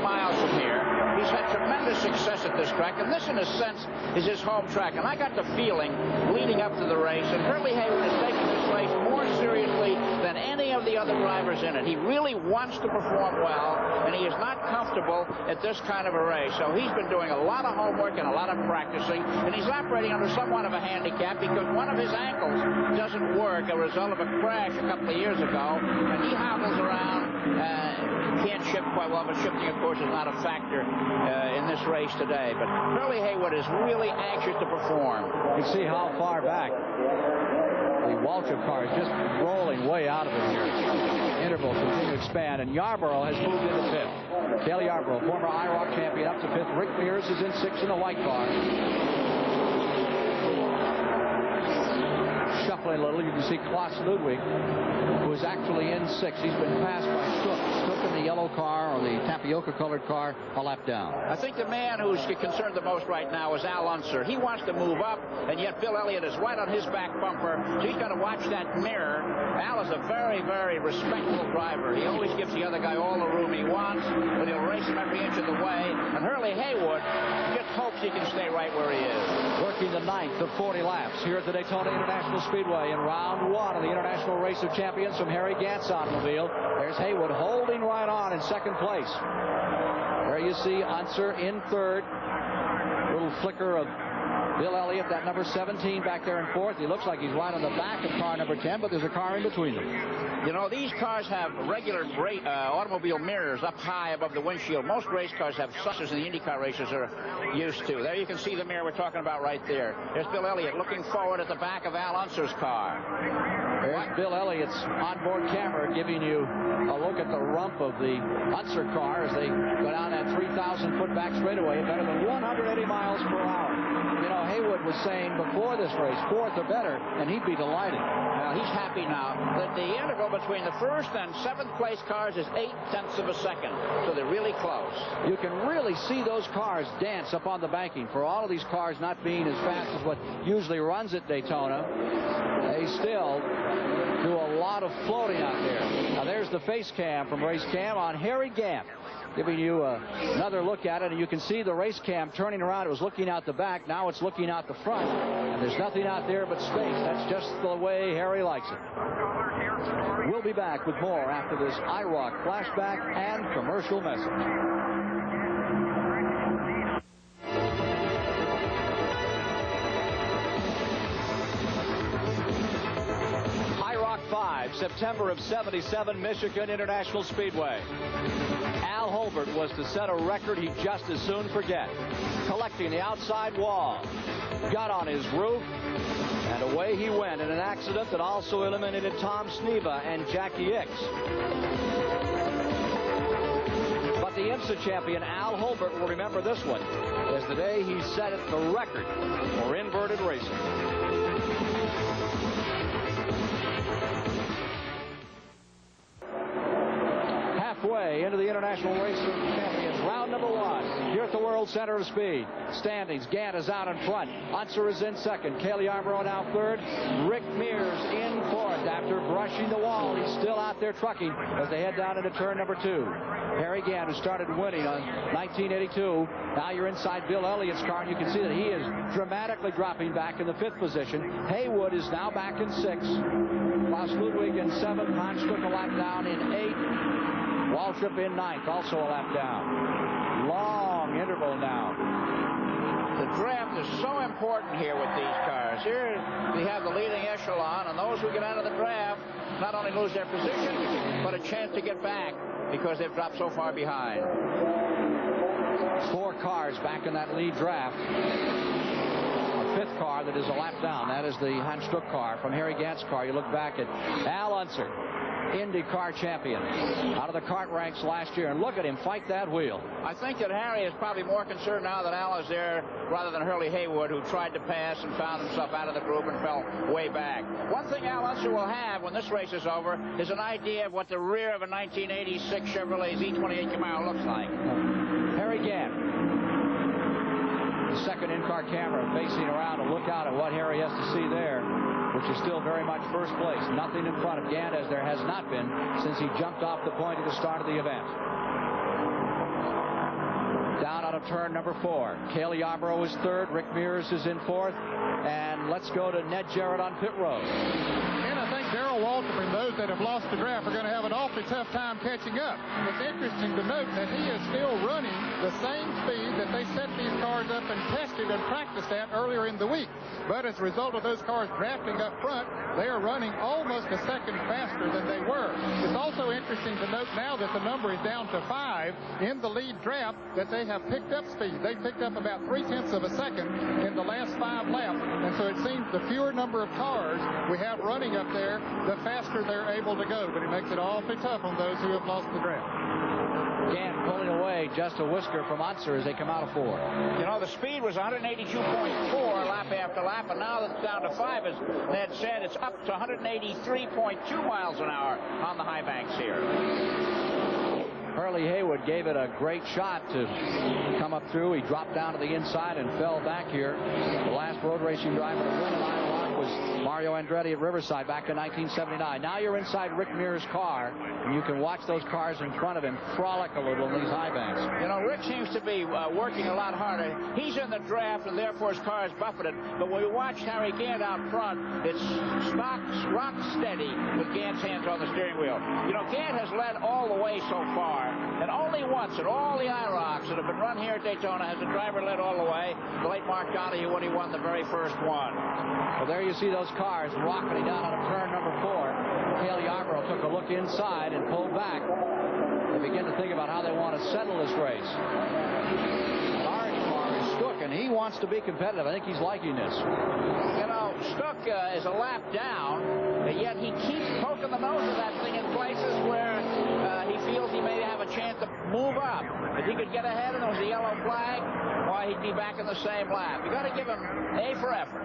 miles from here. He's had tremendous success at this track, and this, in a sense, is his home track. And I got the feeling, leading up to the race, and Hurley Haywood is taking this race more seriously than any of the other drivers in it. He really wants to perform well, and he is not comfortable at this kind of a race. So he's been doing a lot of homework and a lot of practicing, and he's operating under somewhat of a handicap because one of his ankles doesn't work, a result of a crash a couple of years ago, and he hobbles around. Can't shift quite well, but shifting, of course, is not a factor in this race today. But Hurley Haywood is really anxious to perform. You see how far back the Waltrip car is just rolling way out of it here. Intervals continue to expand, and Yarborough has moved into fifth. Dale Yarborough, former IROC champion, up to fifth. Rick Mears is in sixth in the white car. Shuffling a little, you can see Klaus Ludwig, who is actually in sixth. He's been passed by Stook. Stook in the yellow car, or the tapioca-colored car, a lap down. I think the man who's concerned the most right now is Al Unser. He wants to move up, and yet Bill Elliott is right on his back bumper, so he's got to watch that mirror. Al is a very, very respectful driver. He always gives the other guy all the room he wants, but he'll race him every inch of the way. And Hurley Haywood just hopes he can stay right where he is. Working the 9th of 40 laps here at the Daytona International Speedway in round one of the International Race of Champions from Harry Gant's automobile. There's Haywood holding right on in second place. There you see Unser in third. Little flicker of Bill Elliott, that number 17 back there in fourth. He looks like he's right on the back of car number 10, but there's a car in between them. You know, these cars have regular automobile mirrors up high above the windshield. Most race cars have such as the IndyCar racers are used to. There you can see the mirror we're talking about right there. There's Bill Elliott looking forward at the back of Al Unser's car. There's Bill Elliott's onboard camera giving you a look at the rump of the Unser car as they go down that 3,000-foot back straightaway at better than 180 miles per hour. You know, Haywood was saying before this race, fourth or better, and he'd be delighted. Well, he's happy now. The interval between the first and seventh place cars is 0.8 of a second, so they're really close. You can really see those cars dance up on the banking. For all of these cars not being as fast as what usually runs at Daytona, they still do a lot of floating out there. Now there's the face cam from Race Cam on Harry Gant, giving you another look at it, and you can see the race cam turning around. It was looking out the back, now it's looking out the front, and there's nothing out there but space. That's just the way Harry likes it. We'll be back with more after this IROC flashback and commercial message. IROC 5, September of '77, Michigan International Speedway. Al Holbert was to set a record he'd just as soon forget. Collecting the outside wall. Got on his roof, and away he went in an accident that also eliminated Tom Sneva and Jackie Ickx. But the IMSA champion Al Holbert will remember this one as the day he set it the record for inverted racing. Halfway into the International Race of Champions, round number one, here at the World Center of Speed. Standings, Gant is out in front. Unser is in second. Dale Yarborough now third. Rick Mears in fourth. After brushing the wall, he's still out there trucking as they head down into turn number two. Harry Gant, who started winning on 1982. Now you're inside Bill Elliott's car, and you can see that he is dramatically dropping back in the fifth position. Haywood is now back in sixth. Klaus Ludwig in seventh. Hans took a lap down in eighth. Waltrip in ninth, also a lap down. Long interval now. The draft is so important here with these cars. Here we have the leading echelon, and those who get out of the draft not only lose their position, but a chance to get back because they've dropped so far behind. Four cars back in that lead draft. A fifth car that is a lap down. That is the Hans Stuck car from Harry Gant's car. You look back at Al Unser, IndyCar champion, out of the kart ranks last year, and look at him fight that wheel. I think that Harry is probably more concerned now that Al is there rather than Hurley Haywood, who tried to pass and found himself out of the group and fell way back. One thing Al Unser will have when this race is over is an idea of what the rear of a 1986 Chevrolet Z28 Camaro looks like. Harry Gant, the second in-car camera facing around to look out at what Harry has to see there, which is still very much first place. Nothing in front of Gant, as there has not been since he jumped off the point at the start of the event. of turn number 4. Cale Yarborough is third. Rick Mears is in fourth. And let's go to Ned Jarrett on pit road. And I think Darrell Waltrip and those that have lost the draft are going to have an awfully tough time catching up. It's interesting to note that he is still running the same speed that they set these cars up and tested and practiced at earlier in the week. But as a result of those cars drafting up front, they are running almost a second faster than they were. It's also interesting to note now that the number is down to 5 in the lead draft, that they have picked up speed. They picked up about 0.3 of a second in the last 5 laps. And so it seems the fewer number of cars we have running up there, the faster they're able to go. But it makes it awfully tough on those who have lost the draft. Again, pulling away just a whisker from Unser as they come out of 4. You know, the speed was 182.4 lap after lap, and now it's down to 5. As Ned said, it's up to 183.2 miles an hour on the high banks here. Hurley Haywood gave it a great shot to come up through. He dropped down to the inside and fell back here. The last road racing driver to win an IROC was Mario Andretti at Riverside back in 1979. Now you're inside Rick Mears' car, and you can watch those cars in front of him frolic a little in these high banks. You know, Rick seems to be working a lot harder. He's in the draft, and therefore his car is buffeted. But when we watch Harry Gant out front, it's rock steady with Gant's hands on the steering wheel. You know, Gant has led all the way so far, and only once in all the IROCs that have been run here at Daytona has a driver led all the way. The late Mark Donahue when he won the very first one. Well, there you see those cars rocketing down on turn number 4. Cale Yarborough took a look inside and pulled back. They begin to think about how they want to settle this race. The orange car is Stuck, and he wants to be competitive. I think he's liking this. You know, Stuck is a lap down, and yet he keeps poking the nose of that thing in places where he feels he may have a chance to move up. If he could get ahead and there was a yellow flag, why, he'd be back in the same lap. You got to give him A for effort.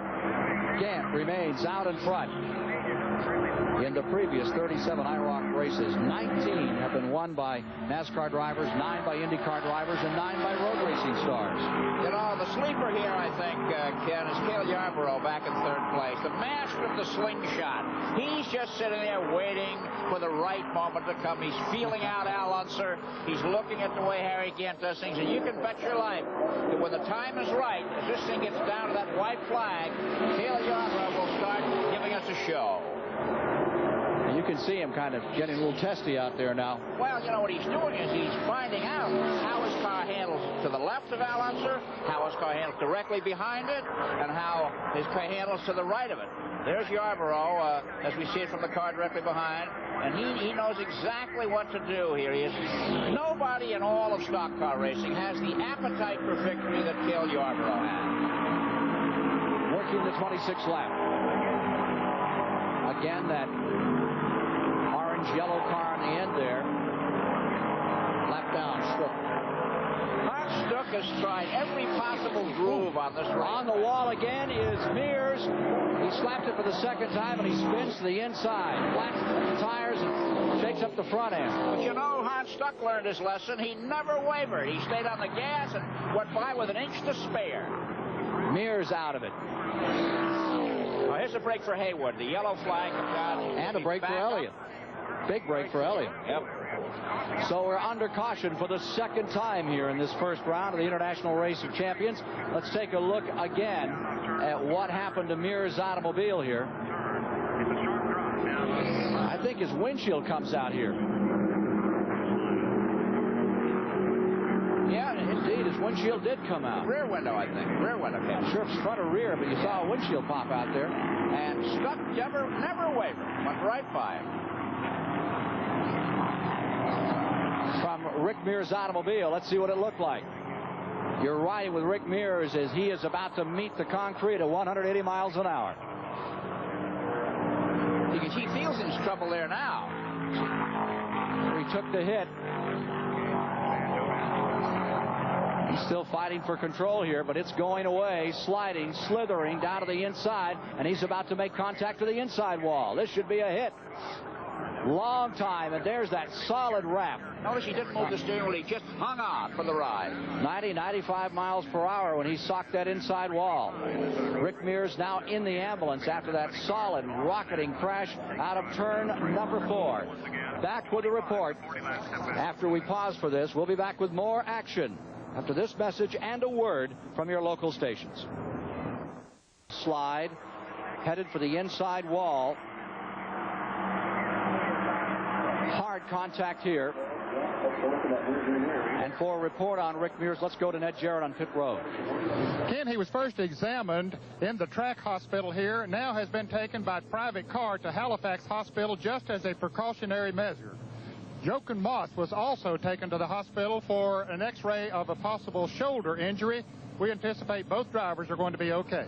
Gant remains out in front. In the previous 37 IROC races, 19 have been won by NASCAR drivers, 9 by IndyCar drivers, and 9 by road racing stars. You know, the sleeper here, I think, Ken, is Cale Yarborough back in third place. The master of the slingshot. He's just sitting there waiting for the right moment to come. He's feeling out Al Unser. He's looking at the way Harry Gant does things, and you can bet your life that when the time is right, as this thing gets down to that white flag, Cale Yarborough will start giving us a show. You can see him kind of getting a little testy out there now. Well, you know, what he's doing is he's finding out how his car handles to the left of Al Unser, how his car handles directly behind it, and how his car handles to the right of it. There's Yarborough, as we see it from the car directly behind, and he knows exactly what to do here. Nobody in all of stock car racing has the appetite for victory that Cale Yarborough has. Working the 26th lap. Again, that yellow car on the end there. Lap down, Stuck. Hans Stuck has tried every possible groove on this race. On the wall again is Mears. He slapped it for the second time, and he spins to the inside. Flats the tires and shakes up the front end. But you know, Hans Stuck learned his lesson. He never wavered. He stayed on the gas and went by with an inch to spare. Mears out of it. Well, here's a break for Haywood. The yellow flag. And a break for Elliott. Big break for Elliott. Yep. So we're under caution for the second time here in this first round of the International Race of Champions. Let's take a look again at what happened to Mears' automobile here. I think his windshield comes out here. Yeah, indeed, his windshield did come out. Rear window, I think. Rear window came. I'm sure it's front or rear, but you saw a windshield pop out there. And Stuck never wavered. Went right by him. From Rick Mears' automobile, let's see what it looked like. You're riding with Rick Mears as he is about to meet the concrete at 180 miles an hour. He feels he's in trouble there now. He took the hit. He's still fighting for control here, but it's going away, sliding, slithering down to the inside, and he's about to make contact to the inside wall. This should be a hit. Long time, and there's that solid wrap. Notice he didn't move the steering wheel. He just hung on for the ride. 90, 95 miles per hour when he socked that inside wall. Rick Mears now in the ambulance after that solid rocketing crash out of turn number 4. Back with a report. After we pause for this, we'll be back with more action after this message and a word from your local stations. Slide, headed for the inside wall. Hard contact here. And for a report on Rick Mears, let's go to Ned Jarrett on pit road. Ken, he was first examined in the track hospital here, now has been taken by private car to Halifax Hospital just as a precautionary measure. Jochen Moss was also taken to the hospital for an x-ray of a possible shoulder injury. We anticipate both drivers are going to be okay.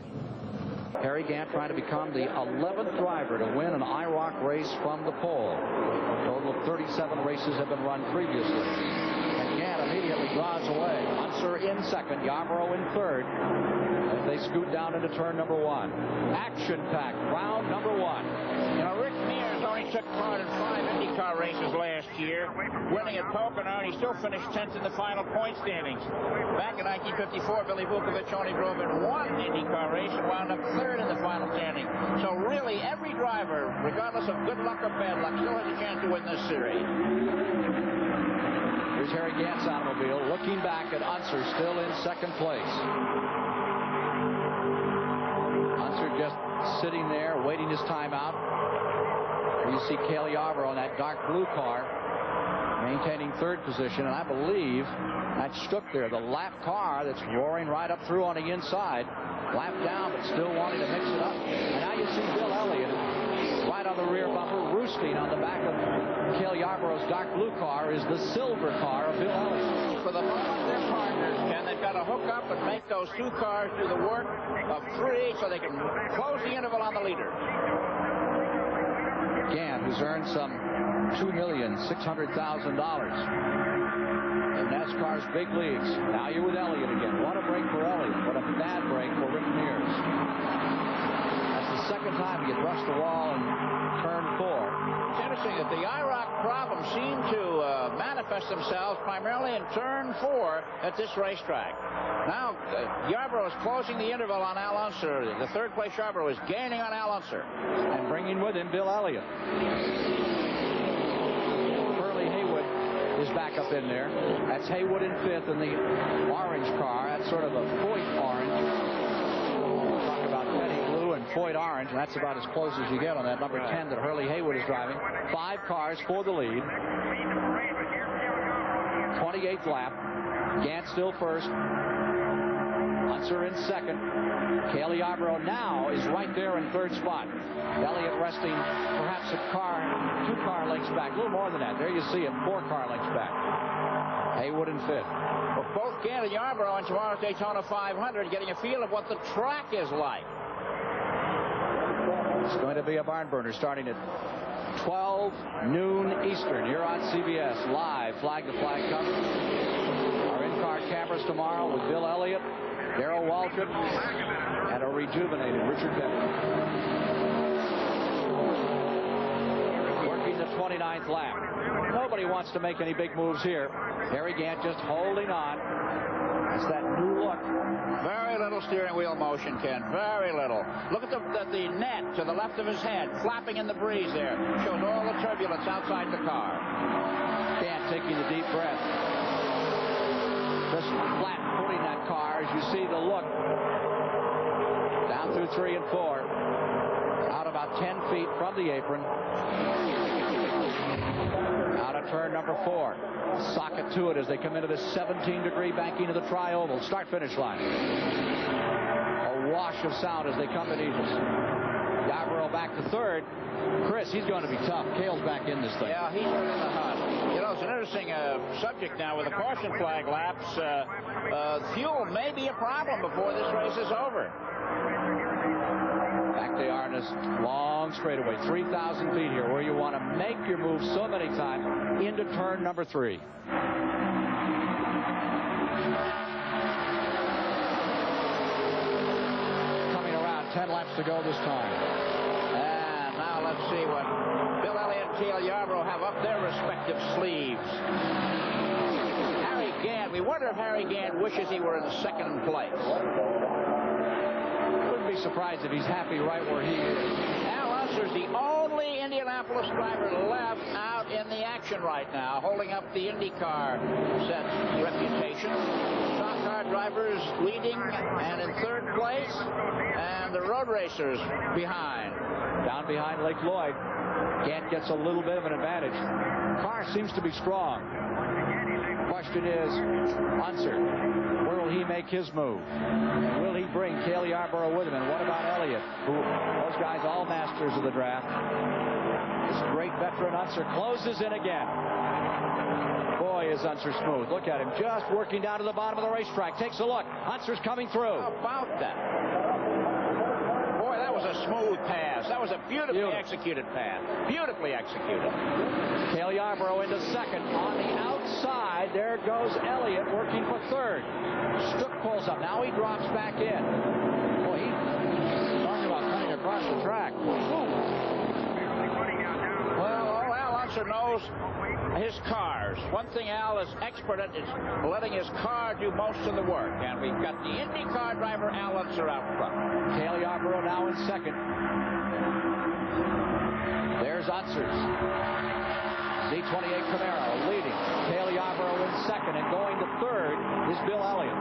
Harry Gant trying to become the 11th driver to win an IROC race from the pole. A total of 37 races have been run previously. And Gant immediately draws away. Unser in second, Yarborough in third, as they scoot down into turn number 1. Action-packed round number 1. You know, Rick Mears only took part in 5 IndyCar races last year, winning at Pocono, and he still finished 10th in the final point standings. Back in 1954, Billy Vukovich only drove in 1 IndyCar race and wound up 3rd in the final standing. So really, every driver, regardless of good luck or bad luck, still has a chance to win this series. Here's Harry Gant's automobile looking back at Unser, still in second place. Unser just sitting there, waiting his time out. You see Cale Yarborough in that dark blue car, maintaining third position, and I believe that's Stuck there, the lap car that's roaring right up through on the inside. Lap down, but still wanting to mix it up. And now you see Bill Elliott right on the rear bumper, roosting on the back of Cale Yarborough's dark blue car is the silver car of Bill Elliott. For the moment, they're partners, Ken. They've got to hook up and make those 2 cars do the work of 3 so they can close the interval on the leader. Gant, who's earned some $2,600,000 in NASCAR's big leagues. Now you're with Elliott again. What a break for Elliott. What a bad break for Rick Mears. That's the second time he had brushed the wall in turn 4. It's interesting that the IROC problems seem to manifest themselves primarily in turn 4 at this racetrack. Now, Yarborough is closing the interval on Al Unser. The third place Yarborough is gaining on Al Unser. And bringing with him Bill Elliott. Curly Haywood is back up in there. That's Haywood in 5th in the orange car. That's sort of a Foyt orange. We'll talk about Petty blue and Foyt orange, and that's about as close as you get on that number 10 that Hurley Haywood is driving. 5 cars for the lead. 28th lap. Gant still first. Unser in second. Cale Yarborough now is right there in third spot. Elliott resting perhaps a car, 2 car lengths back. A little more than that. There you see it, 4 car lengths back. Haywood in 5th. Well, both Gant and Yarborough in tomorrow's Daytona 500 getting a feel of what the track is like. It's going to be a barn burner starting at 12 noon Eastern here on CBS. Live Flag to Flag coverage. Our in-car cameras tomorrow with Bill Elliott, Darrell Waltrip, and a rejuvenated Richard Petty. Working the 29th lap. Nobody wants to make any big moves here. Harry Gant just holding on. It's that new look. Very little steering wheel motion, Ken. Very little. Look at the net to the left of his head, flapping in the breeze there. Shows all the turbulence outside the car. Gant taking a deep breath. Just flat footing that car as you see the look. Down through 3 and 4. Out about 10 feet from the apron. Out of turn number 4. Socket to it as they come into this 17-degree banking of the tri-oval. Start-finish line. A wash of sound as they come beneath us. Yarborough back to third. Chris, he's going to be tough. Cale's back in this thing. Yeah, he's right in the hunt. You know, it's an interesting subject now with the caution flag laps. Fuel may be a problem before this race is over. Back they are in this long straightaway, 3,000 feet here, where you want to make your move so many times into turn number 3. Coming around, 10 laps to go this time. And now let's see what Bill Elliott and Cale Yarborough have up their respective sleeves. Harry Gant, we wonder if Harry Gant wishes he were in second place. Be surprised if he's happy right where he is. Al Unser's the only Indianapolis driver left out in the action right now, holding up the IndyCar set's reputation. drivers leading and in third place, and the road racers behind. Down behind Lake Lloyd. Gant gets a little bit of an advantage. Car seems to be strong. Question is, Unser, where will he make his move? Will he bring Cale Yarborough with him? And what about Elliott? Those guys all masters of the draft. This great veteran Unser closes in again. Boy, is Unser smooth. Look at him, just working down to the bottom of the racetrack. Takes a look. Unser's coming through. How about that? Boy, that was a smooth pass. That was a beautifully executed pass. Beautifully executed. Cale Yarborough into second. On the outside, there goes Elliott working for third. Stuck pulls up. Now he drops back in. Boy, he's talking about cutting across the track. Well, all Al Unser knows his cars. One thing Al is expert at is letting his car do most of the work. And we've got the IndyCar driver Al Unser out front. Cale Yarborough now in second. There's Unser's Z28 Camaro leading. Cale Yarborough in second, and going to third is Bill Elliott.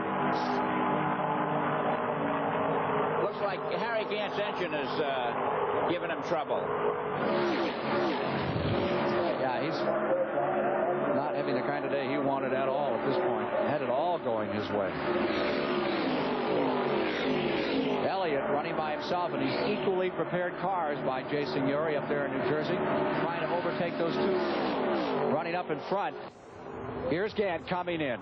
Looks like Harry Gant's engine is giving him trouble. Yeah, he's not having the kind of day he wanted at all at this point. Had it all going his way. Elliott running by himself, and he's equally prepared cars by Jason Urey up there in New Jersey, trying to overtake those two running up in front. Here's Gant coming in.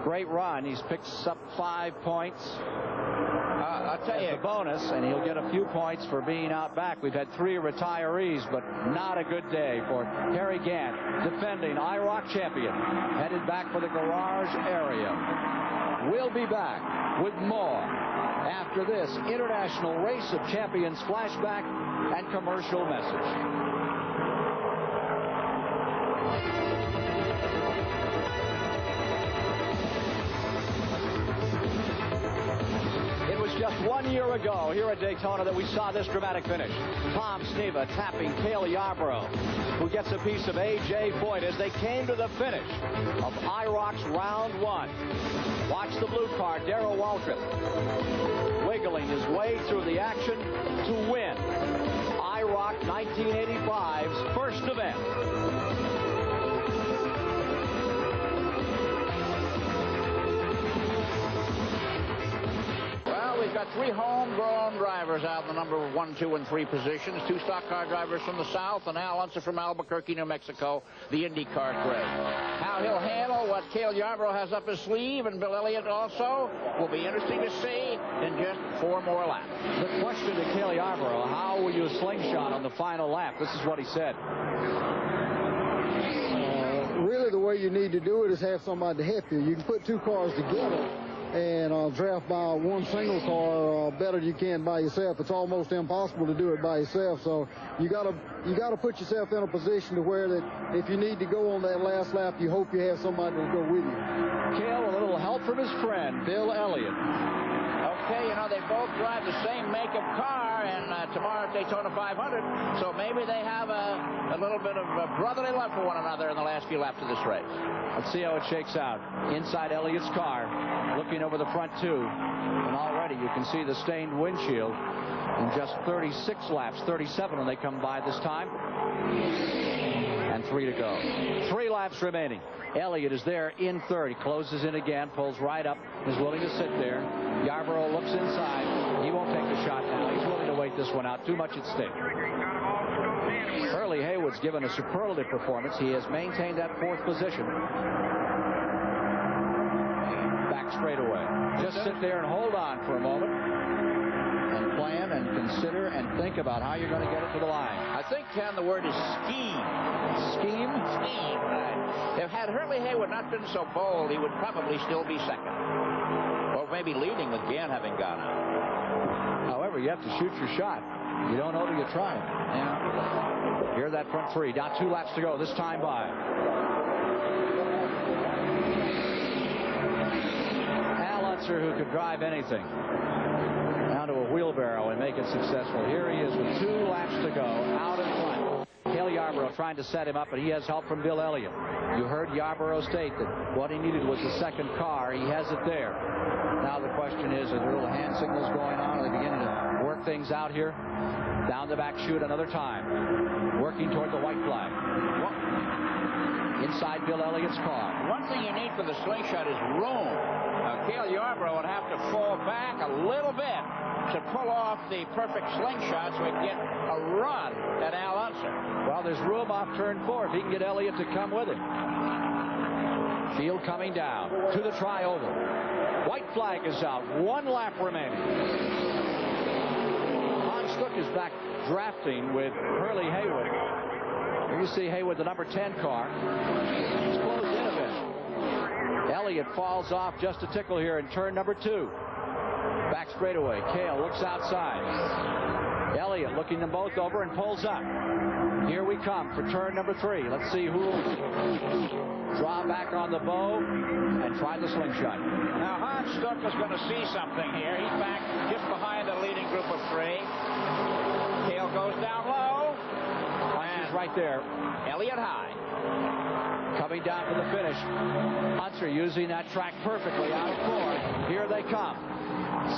Great run. He's picked up 5 points. I'll tell you, a bonus, and he'll get a few points for being out back. We've had 3 retirees, but not a good day for Harry Gant, defending IROC champion, headed back for the garage area. We'll be back with more after this International Race of Champions flashback and commercial message. Just 1 year ago here at Daytona that we saw this dramatic finish. Tom Sneva tapping Cale Yarborough, who gets a piece of A.J. Foyt as they came to the finish of IROC's round 1. Watch the blue car, Darrell Waltrip, wiggling his way through the action to win IROC 1985's first event. We've got 3 homegrown drivers out in the number 1, 2, and 3 positions. 2 stock car drivers from the south, and Al Unser from Albuquerque, New Mexico, the IndyCar grade. How he'll handle what Cale Yarborough has up his sleeve, and Bill Elliott also, will be interesting to see in just 4 more laps. The question to Cale Yarborough, how will you slingshot on the final lap? This is what he said. Really, the way you need to do it is have somebody to help you. You can put 2 cars together and draft by one single car better than you can by yourself. It's almost impossible to do it by yourself. So you gotta put yourself in a position to where that if you need to go on that last lap, you hope you have somebody to go with you. Cale, a little help from his friend Bill Elliott. Okay, you know, they both drive the same make of car, and tomorrow at Daytona 500, so maybe they have a little bit of brotherly love for one another in the last few laps of this race. Let's see how it shakes out. Inside Elliott's car, looking over the front 2, and already you can see the stained windshield in just 36 laps, 37 when they come by this time, and 3 to go. 3 laps remaining. Elliott is there in third. He closes in again, pulls right up, is willing to sit there. Yarborough looks inside. He won't take the shot now. He's willing to wait this one out. Too much at stake. Hurley Haywood's given a superlative performance. He has maintained that 4th position. Back straight away. Just sit there and hold on for a moment and plan and consider and think about how you're going to get it to the line. I think, Ken, the word is scheme. Scheme? Scheme, right. If had Hurley Haywood not been so bold, he would probably still be second. Or maybe leading with Gant having gone out. However, you have to shoot your shot. You don't know till you try it. Yeah. Here that front 3. Down 2 laps to go. This time by. Al Unser, who could drive anything down to a wheelbarrow and make it successful. Here he is with 2 laps to go, out in front. Cale Yarborough trying to set him up, but he has help from Bill Elliott. You heard Yarborough state that what he needed was the second car. He has it there. Now the question is, are there little hand signals going on? Are they beginning to work things out here? Down the back chute another time. Working toward the white flag. Inside Bill Elliott's car. One thing you need for the slingshot is room. Cale Yarborough would have to fall back a little bit to pull off the perfect slingshot so he can get a run at Al Unser. Well, there's room off turn 4 if he can get Elliott to come with him. Field coming down to the tri-oval. White flag is out. 1 lap remaining. Hans Stuck is back drafting with Hurley Haywood. Here you see Haywood, the number 10 car. He's closed in a bit. Elliott falls off just a tickle here in turn number 2. Back straightaway. Cale looks outside. Elliott looking them both over and pulls up. Here we come for turn number 3. Let's see who will draw back on the bow and try the slingshot. Now Hans Stuck is going to see something here. He's back just behind the leading group of 3. Cale goes down low. Unser's right there. Elliott high. Coming down to the finish. Unser using that track perfectly out of 4. Here they come.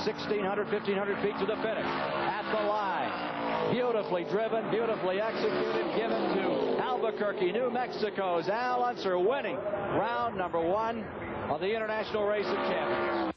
1,600, 1,500 feet to the finish. At the line. Beautifully driven, beautifully executed. Given to Albuquerque, New Mexico's Al Unser, winning round number 1 of the International Race of Champions.